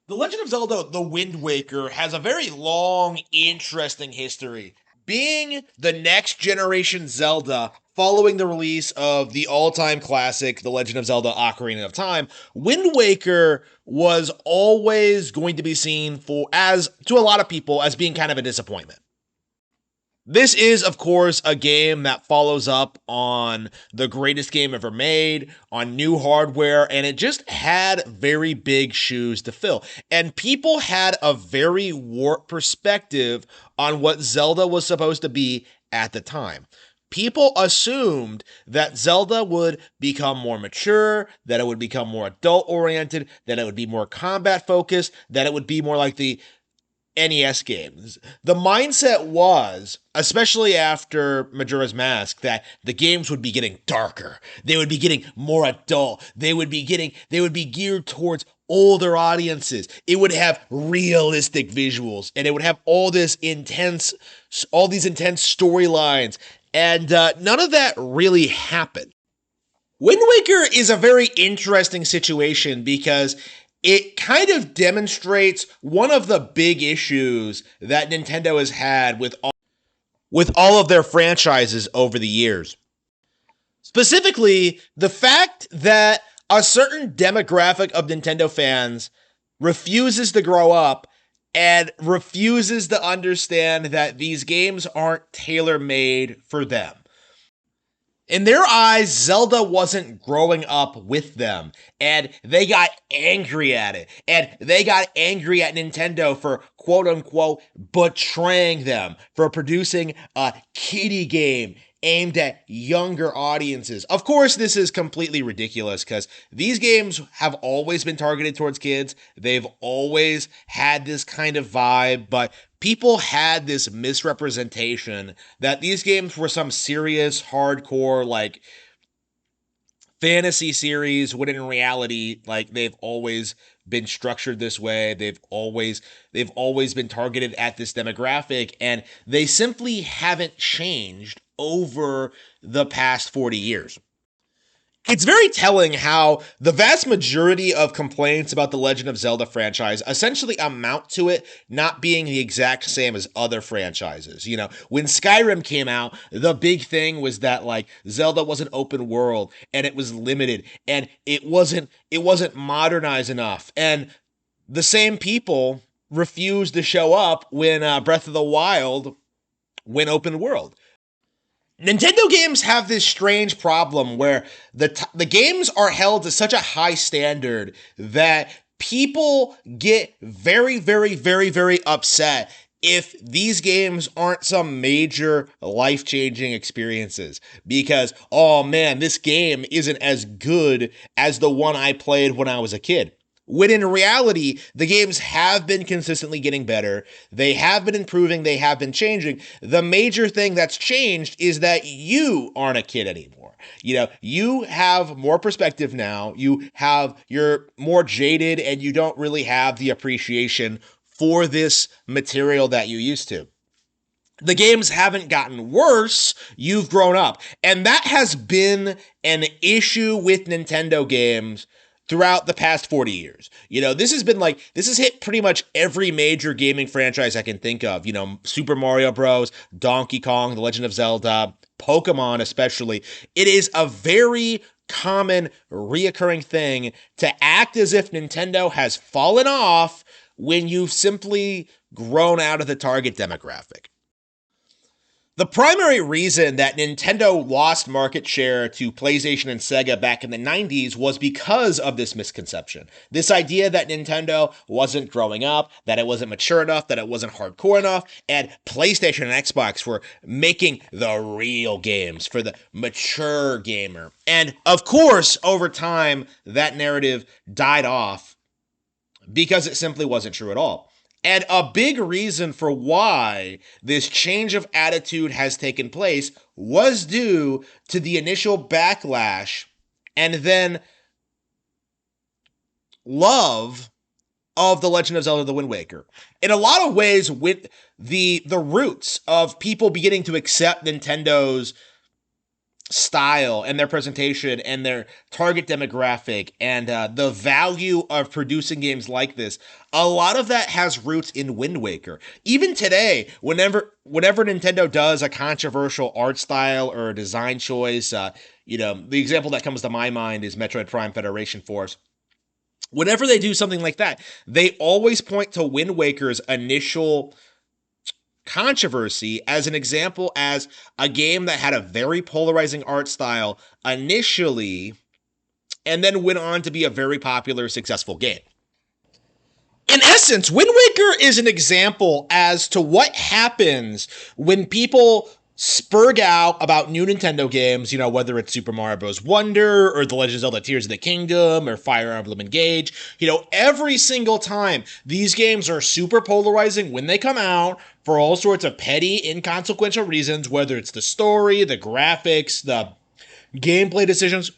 The Legend of Zelda The Wind Waker has a very long, interesting history. Being the next generation Zelda following the release of the all time classic, The Legend of Zelda Ocarina of Time, Wind Waker was always going to be seen to a lot of people, as being kind of a disappointment. This is, of course, a game that follows up on the greatest game ever made, on new hardware, and it just had very big shoes to fill. And people had a very warped perspective on what Zelda was supposed to be at the time. People assumed that Zelda would become more mature, that it would become more adult oriented, that it would be more combat focused, that it would be more like the NES games. The mindset was, especially after Majora's Mask, that the games would be getting darker. They would be getting more adult. They would be geared towards older audiences. It would have realistic visuals, and it would have all these intense storylines. And none of that really happened. Wind Waker is a very interesting situation because it kind of demonstrates one of the big issues that Nintendo has had with all of their franchises over the years. Specifically, the fact that a certain demographic of Nintendo fans refuses to grow up and refuses to understand that these games aren't tailor-made for them. In their eyes, Zelda wasn't growing up with them, and they got angry at it. And they got angry at Nintendo for quote-unquote betraying them, for producing a kiddie game aimed at younger audiences. Of course, this is completely ridiculous because these games have always been targeted towards kids. They've always had this kind of vibe, but people had this misrepresentation that these games were some serious, hardcore, like, fantasy series, when in reality, like, they've always been structured this way. They've always been targeted at this demographic, and they simply haven't changed over the past 40 years. It's very telling how the vast majority of complaints about the Legend of Zelda franchise essentially amount to it not being the exact same as other franchises. You know, when Skyrim came out, the big thing was that, like, Zelda was an open world and it was limited and it wasn't modernized enough. And the same people refused to show up when Breath of the Wild went open world. Nintendo games have this strange problem where the games are held to such a high standard that people get very, very, very, very upset if these games aren't some major life-changing experiences. Because, oh man, this game isn't as good as the one I played when I was a kid. When in reality, the games have been consistently getting better. They have been improving. They have been changing. The major thing that's changed is that you aren't a kid anymore. You know, you have more perspective now. You're more jaded, and you don't really have the appreciation for this material that you used to. The games haven't gotten worse, you've grown up. And that has been an issue with Nintendo games throughout the past 40 years. You know, this has hit pretty much every major gaming franchise I can think of. You know, Super Mario Bros., Donkey Kong, The Legend of Zelda, Pokemon especially. It is a very common, reoccurring thing to act as if Nintendo has fallen off when you've simply grown out of the target demographic. The primary reason that Nintendo lost market share to PlayStation and Sega back in the 90s was because of this misconception. This idea that Nintendo wasn't growing up, that it wasn't mature enough, that it wasn't hardcore enough, and PlayStation and Xbox were making the real games for the mature gamer. And of course, over time, that narrative died off because it simply wasn't true at all. And a big reason for why this change of attitude has taken place was due to the initial backlash and then love of The Legend of Zelda The Wind Waker. In a lot of ways, with the roots of people beginning to accept Nintendo's style and their presentation and their target demographic and the value of producing games like this, a lot of that has roots in Wind Waker. Even today, whenever Nintendo does a controversial art style or a design choice, the example that comes to my mind is Metroid Prime Federation Force. Whenever they do something like that, they always point to Wind Waker's initial controversy as an example as a game that had a very polarizing art style initially and then went on to be a very popular, successful game. In essence, Wind Waker is an example as to what happens when people spurg out about new Nintendo games, whether it's Super Mario Bros. Wonder or The Legend of Zelda Tears of the Kingdom or Fire Emblem Engage. Every single time these games are super polarizing when they come out for all sorts of petty, inconsequential reasons, whether it's the story, the graphics, the gameplay decisions.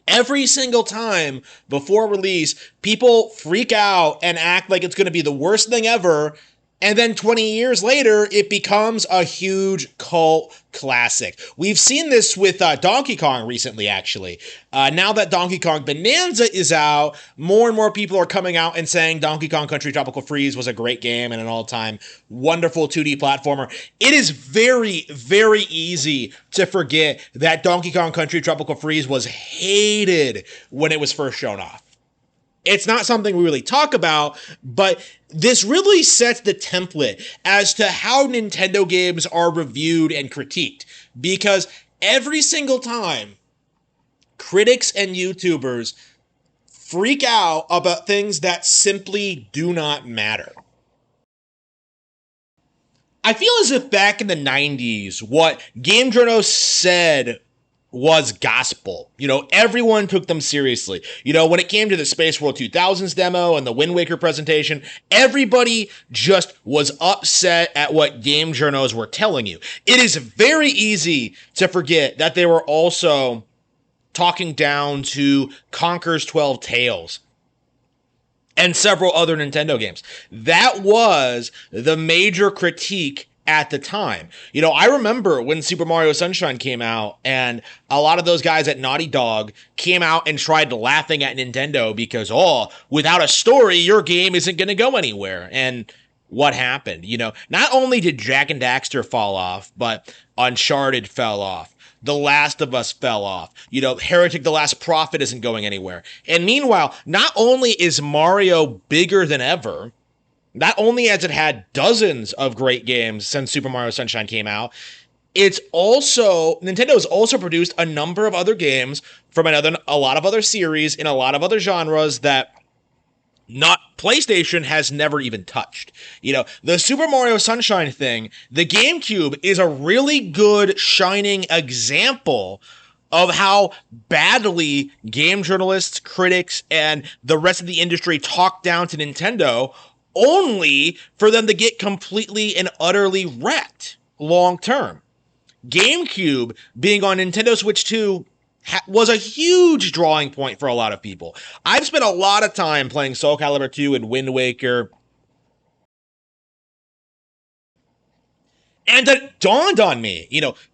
Every single time before release, people freak out and act like it's going to be the worst thing ever. And then 20 years later, it becomes a huge cult classic. We've seen this with Donkey Kong recently, actually. Now that Donkey Kong Bonanza is out, more and more people are coming out and saying Donkey Kong Country Tropical Freeze was a great game and an all-time wonderful 2D platformer. It is very, very easy to forget that Donkey Kong Country Tropical Freeze was hated when it was first shown off. It's not something we really talk about, but this really sets the template as to how Nintendo games are reviewed and critiqued. Because every single time, critics and YouTubers freak out about things that simply do not matter. I feel as if back in the 90s, what game journalists said was gospel. Everyone took them seriously. When it came to the Space World 2000s demo and the Wind Waker presentation, everybody just was upset at what game journos were telling you. It is very easy to forget that they were also talking down to Conker's 12 Tales and several other Nintendo games. That was the major critique at the time. I remember when Super Mario Sunshine came out and a lot of those guys at Naughty Dog came out and tried laughing at Nintendo because, without a story, your game isn't going to go anywhere. And what happened? Not only did Jak and Daxter fall off, but Uncharted fell off. The Last of Us fell off. Heretic the Last Prophet isn't going anywhere. And meanwhile, not only is Mario bigger than ever, not only has it had dozens of great games since Super Mario Sunshine came out, Nintendo has also produced a number of other games from a lot of other series in a lot of other genres that not PlayStation has never even touched. The Super Mario Sunshine thing, the GameCube is a really good shining example of how badly game journalists, critics, and the rest of the industry talk down to Nintendo, only for them to get completely and utterly wrecked long term. GameCube being on Nintendo Switch 2 was a huge drawing point for a lot of people. I've spent a lot of time playing Soul Calibur 2 and Wind Waker, and it dawned on me,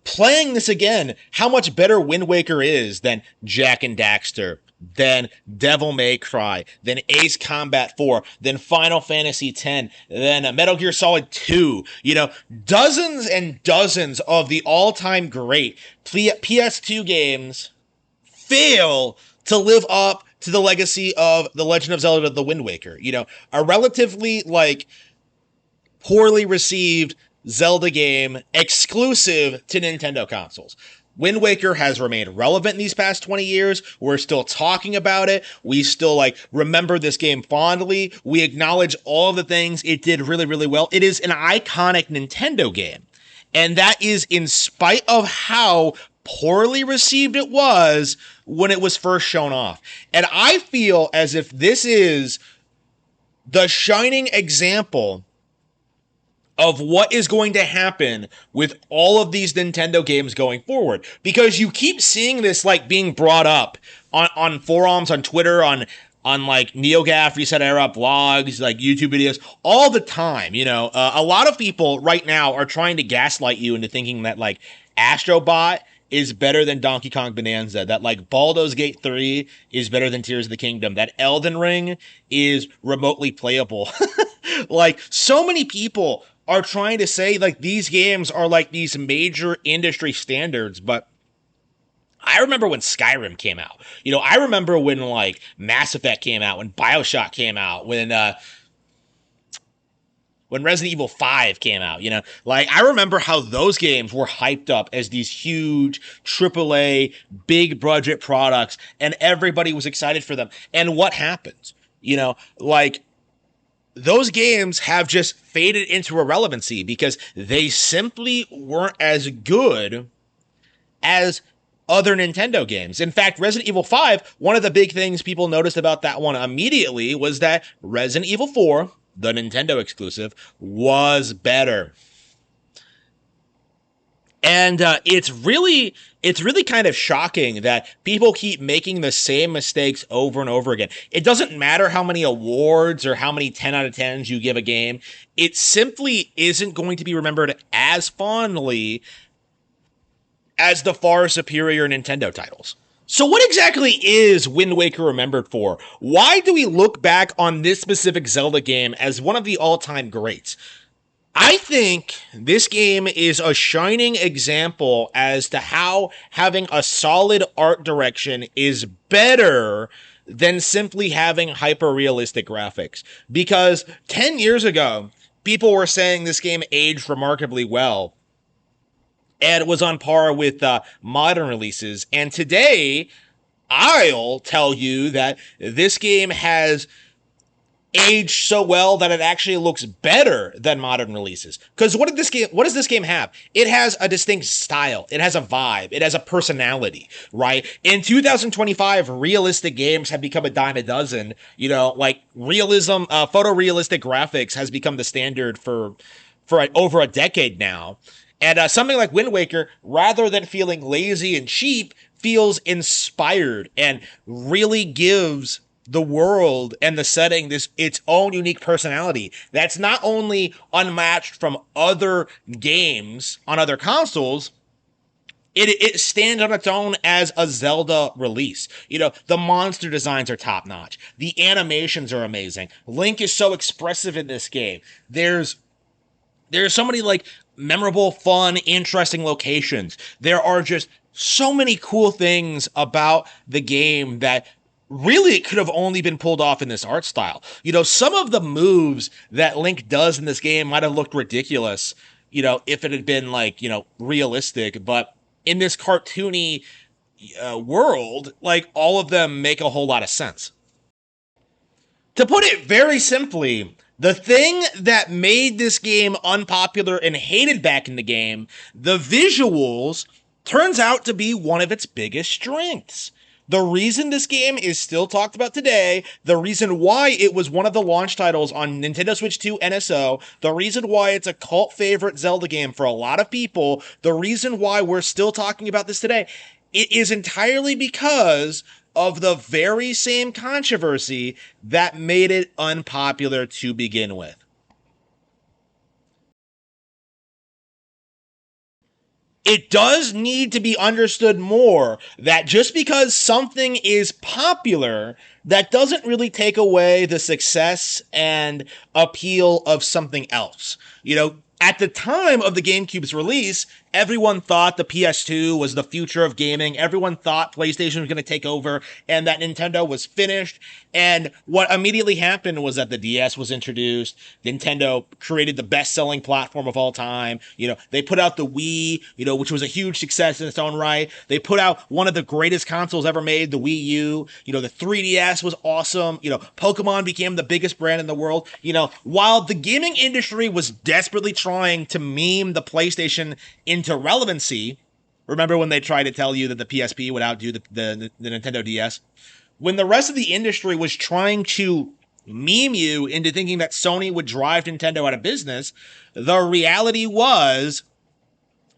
playing this again, how much better Wind Waker is than Jak and Daxter, than Devil May Cry, than Ace Combat 4, than Final Fantasy X, than Metal Gear Solid 2. Dozens and dozens of the all-time great PS2 games fail to live up to the legacy of The Legend of Zelda: The Wind Waker. A relatively, poorly received Zelda game exclusive to Nintendo consoles. Wind Waker has remained relevant in these past 20 years. We're still talking about it. We still remember this game fondly. We acknowledge all of the things it did really, really well. It is an iconic Nintendo game. And that is in spite of how poorly received it was when it was first shown off. And I feel as if this is the shining example of what is going to happen with all of these Nintendo games going forward. Because you keep seeing this being brought up on forums, on Twitter, on NeoGAF, Reset Era, blogs, YouTube videos, all the time. A lot of people right now are trying to gaslight you into thinking that Astrobot is better than Donkey Kong Bonanza, that like Baldur's Gate 3 is better than Tears of the Kingdom, that Elden Ring is remotely playable. Like so many people are trying to say like these games are like these major industry standards, but I remember when Skyrim came out. I remember when like Mass Effect came out, when BioShock came out, when Resident Evil 5 came out, like I remember how those games were hyped up as these huge AAA big budget products and everybody was excited for them. And what happens? Like those games have just faded into irrelevancy because they simply weren't as good as other Nintendo games. In fact, Resident Evil 5, one of the big things people noticed about that one immediately was that Resident Evil 4, the Nintendo exclusive, was better. And it's really kind of shocking that people keep making the same mistakes over and over again. It doesn't matter how many awards or how many 10 out of 10s you give a game. It simply isn't going to be remembered as fondly as the far superior Nintendo titles. So what exactly is Wind Waker remembered for? Why do we look back on this specific Zelda game as one of the all-time greats? I think this game is a shining example as to how having a solid art direction is better than simply having hyper-realistic graphics. Because 10 years ago, people were saying this game aged remarkably well and was on par with modern releases. And today, I'll tell you that this game has aged so well that it actually looks better than modern releases. Because what does this game have? It has a distinct style. It has a vibe. It has a personality, right? In 2025, realistic games have become a dime a dozen. Like realism, photorealistic graphics has become the standard for over a decade now. And something like Wind Waker, rather than feeling lazy and cheap, feels inspired and really gives the world and the setting its own unique personality that's not only unmatched from other games on other consoles. It stands on its own as a Zelda release. The monster designs are top notch. The animations are amazing. Link is so expressive in this game. There's so many like memorable, fun, interesting locations. There are just so many cool things about the game that really could have only been pulled off in this art style. Some of the moves that Link does in this game might have looked ridiculous, if it had been like, realistic, but in this cartoony world, like all of them make a whole lot of sense. To put it very simply, the thing that made this game unpopular and hated back in the game, the visuals, turns out to be one of its biggest strengths. The reason this game is still talked about today, the reason why it was one of the launch titles on Nintendo Switch 2 NSO, the reason why it's a cult favorite Zelda game for a lot of people, the reason why we're still talking about this today, it is entirely because of the very same controversy that made it unpopular to begin with. It does need to be understood more that just because something is popular, that doesn't really take away the success and appeal of something else. At the time of the GameCube's release, everyone thought the PS2 was the future of gaming. Everyone thought PlayStation was going to take over and that Nintendo was finished. And what immediately happened was that the DS was introduced. Nintendo created the best-selling platform of all time. They put out the Wii, which was a huge success in its own right. They put out one of the greatest consoles ever made, the Wii U. The 3DS was awesome. Pokemon became the biggest brand in the world. While the gaming industry was desperately trying to meme the PlayStation into relevancy, remember when they tried to tell you that the PSP would outdo the Nintendo DS? When the rest of the industry was trying to meme you into thinking that Sony would drive Nintendo out of business, the reality was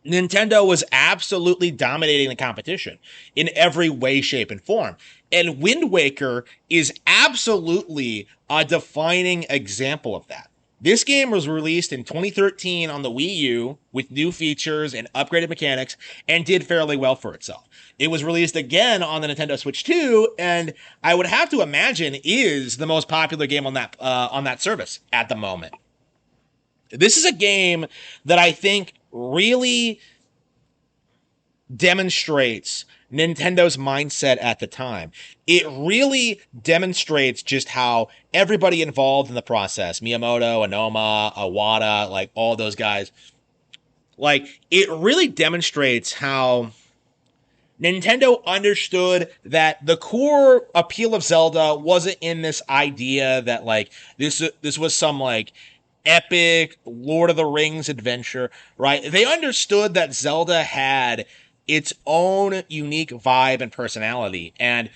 Nintendo was absolutely dominating the competition in every way, shape, and form. And Wind Waker is absolutely a defining example of that. This game was released in 2013 on the Wii U with new features and upgraded mechanics and did fairly well for itself. It was released again on the Nintendo Switch 2, and I would have to imagine is the most popular game on that service at the moment. This is a game that I think really demonstrates Nintendo's mindset at the time. It really demonstrates just how everybody involved in the process, Miyamoto, Onoma, Iwata, like all those guys, like it really demonstrates how Nintendo understood that the core appeal of Zelda wasn't in this idea that like this was some like epic Lord of the Rings adventure, right? They understood that Zelda had its own unique vibe and personality, and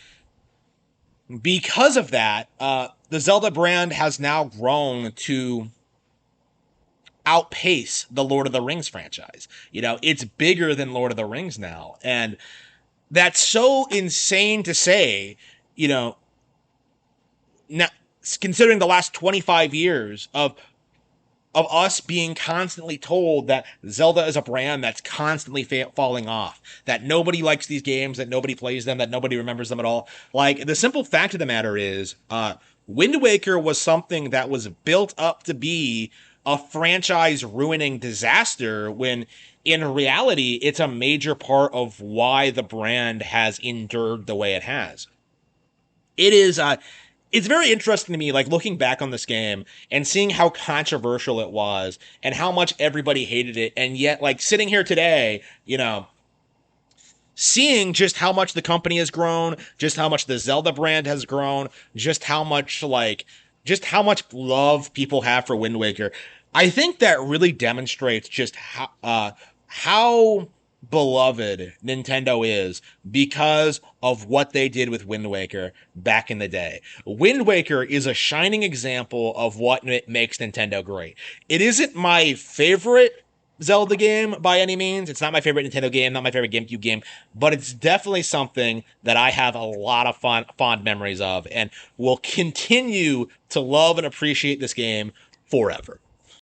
because of that, the Zelda brand has now grown to outpace the Lord of the Rings franchise. You know, it's bigger than Lord of the Rings now, and that's so insane to say, you know, now, considering the last 25 years of us being constantly told that Zelda is a brand that's constantly falling off, that nobody likes these games, that nobody plays them, that nobody remembers them at all. Like, the simple fact of the matter is, Wind Waker was something that was built up to be a franchise ruining disaster when in reality, it's a major part of why the brand has endured the way it has. It is it's very interesting to me, like looking back on this game and seeing how controversial it was and how much everybody hated it, and yet like sitting here today, you know, seeing just how much the company has grown, just how much the Zelda brand has grown, just how much love people have for Wind Waker. I think that really demonstrates just how beloved Nintendo is because of what they did with Wind Waker back in the day. Wind Waker is a shining example of what makes Nintendo great. It isn't my favorite Zelda game by any means. It's not my favorite Nintendo game, not my favorite GameCube game, but it's definitely something that I have a lot of fond memories of and will continue to love and appreciate this game forever.